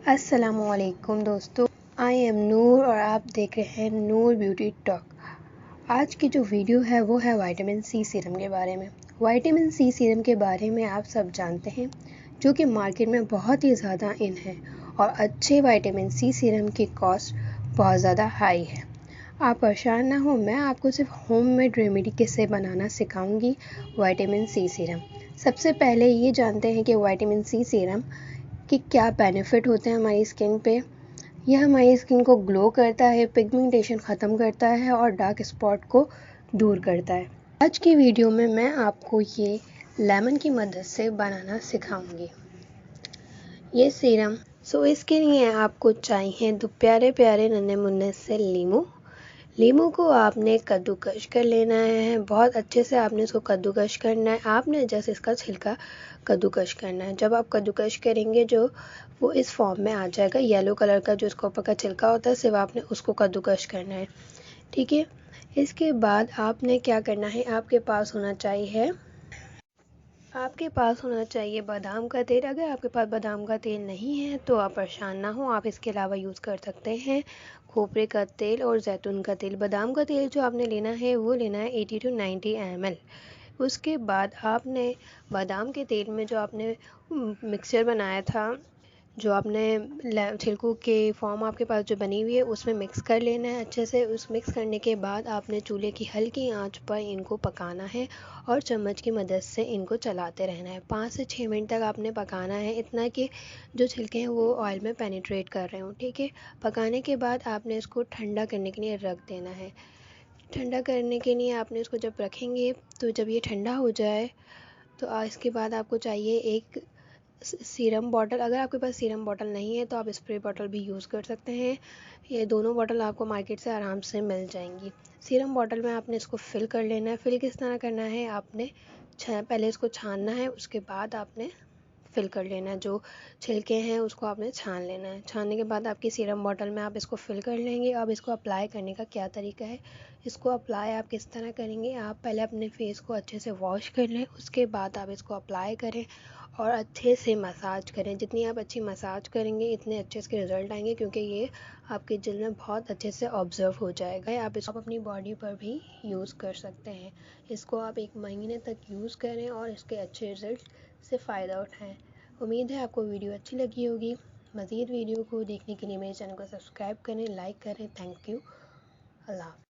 अस्सलामुअलैकुम दोस्तों, I am नूर और आप देख रहे हैं नूर ब्यूटी टॉक। आज की जो वीडियो है वो है विटामिन सी सीरम के बारे में। विटामिन सी सीरम के बारे में आप सब जानते हैं, जो कि मार्केट में बहुत ही ज़्यादा इन है और अच्छे विटामिन सी सीरम की कॉस्ट बहुत ज़्यादा हाई है। आप परेशान ना हो, मैं आपको सिर्फ होममेड रेमेडी कैसे बनाना सिखाऊंगी विटामिन सी सीरम। सबसे पहले ये जानते हैं कि विटामिन सी सीरम कि क्या बेनिफिट होते हैं हमारी स्किन पे। यह हमारी स्किन को ग्लो करता है, पिगमेंटेशन ख़त्म करता है और डार्क स्पॉट को दूर करता है। आज की वीडियो में मैं आपको ये लेमन की मदद से बनाना सिखाऊंगी ये सीरम। इसके लिए आपको चाहिए दो प्यारे प्यारे नन्हे मुन्ने से लीमू को आपने कद्दूकश कर लेना है। बहुत अच्छे से आपने इसको कद्दूकश करना है। आपने जैसे इसका छिलका कद्दूकश करना है। जब आप कद्दूकश करेंगे जो वो इस फॉर्म में आ जाएगा, येलो कलर का जो इसका ऊपर का छिलका होता है, सिर्फ आपने उसको कद्दूकश करना है, ठीक है। इसके बाद आपने क्या करना है, आपके पास होना चाहिए बादाम का तेल। अगर आपके पास बादाम का तेल नहीं है तो आप परेशान ना हो, आप इसके अलावा यूज़ कर सकते हैं खोपरे का तेल और जैतून का तेल। बादाम का तेल जो आपने लेना है वो लेना है 80 to 90 ml। उसके बाद आपने बादाम के तेल में जो आपने मिक्सचर बनाया था, जो आपने छिलकों के फॉर्म आपके पास जो बनी हुई है, उसमें मिक्स कर लेना है अच्छे से। उस मिक्स करने के बाद आपने चूल्हे की हल्की आंच पर इनको पकाना है और चम्मच की मदद से इनको चलाते रहना है। 5 से 6 मिनट तक आपने पकाना है, इतना कि जो छिलके हैं वो ऑयल में पेनिट्रेट कर रहे हों, ठीक है। पकाने के बाद आपने इसको ठंडा करने के लिए रख देना है। ठंडा करने के लिए आपने इसको जब रखेंगे तो जब ये ठंडा हो जाए तो इसके बाद आपको चाहिए एक सीरम बॉटल। अगर आपके पास सीरम बॉटल नहीं है तो आप स्प्रे बॉटल भी यूज़ कर सकते हैं। ये दोनों बॉटल आपको मार्केट से आराम से मिल जाएंगी। सीरम बॉटल में आपने इसको फिल कर लेना है। फिल किस तरह करना है, आपने पहले इसको छानना है, उसके बाद आपने फिल कर लेना है। जो छिलके हैं उसको आपने छान लेना है। छानने के बाद आपकी सीरम बॉटल में आप इसको फिल कर लेंगे। अब इसको अप्लाई करने का क्या तरीका है, इसको अप्लाई आप किस तरह करेंगे, आप पहले अपने फेस को अच्छे से वॉश कर लें, उसके बाद आप इसको अप्लाई करें और अच्छे से मसाज करें। जितनी आप अच्छी मसाज करेंगे इतने अच्छे इसके रिज़ल्ट आएंगे, क्योंकि ये आपकी जल्द में बहुत अच्छे से ऑब्जर्व हो जाएगा। आप इसको अपनी बॉडी पर भी यूज़ कर सकते हैं। इसको आप 1 महीने तक यूज़ करें और इसके अच्छे रिज़ल्ट से फ़ायदा उठाएं। उम्मीद है आपको वीडियो अच्छी लगी होगी। मज़ीद वीडियो को देखने के लिए मेरे चैनल को सब्सक्राइब करें, लाइक करें। Thank you. अल्लाह।